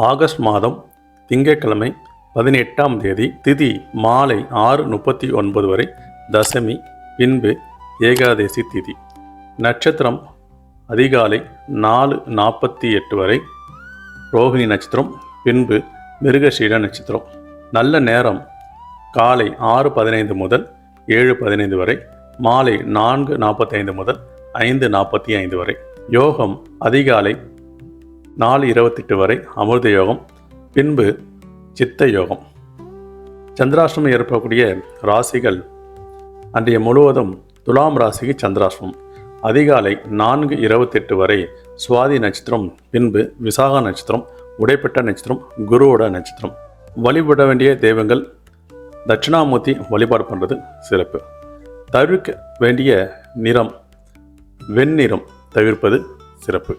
August மாதம் திங்கட்கிழமை 18ஆம் தேதி. திதி மாலை 6:39 வரை தசமி, பின்பு ஏகாதசி திதி. நட்சத்திரம் அதிகாலை 4:48 வரை ரோகிணி நட்சத்திரம், பின்பு மிருகசீட நட்சத்திரம். நல்ல நேரம் காலை 6:15 முதல் 7:15 வரை, மாலை 4:45 முதல் 5:45 வரை. யோகம் அதிகாலை 4:28 வரை அமிர்த யோகம், பின்பு சித்த யோகம். சந்திராஷ்டமம் ஏற்படக்கூடிய ராசிகள் அன்றைய முழுவதும் துலாம் ராசிக்கு சந்திராஷ்டமம். அதிகாலை 4:28 வரை சுவாதி நட்சத்திரம், பின்பு விசாக நட்சத்திரம், உடைப்பட்ட நட்சத்திரம், குருவோட நட்சத்திரம். வழிபட வேண்டிய தெய்வங்கள் தட்சிணாமூர்த்தி வழிபாடு பண்ணுறது சிறப்பு. தவிர்க்க வேண்டிய நிறம் வெண்ணிறம் தவிர்ப்பது சிறப்பு.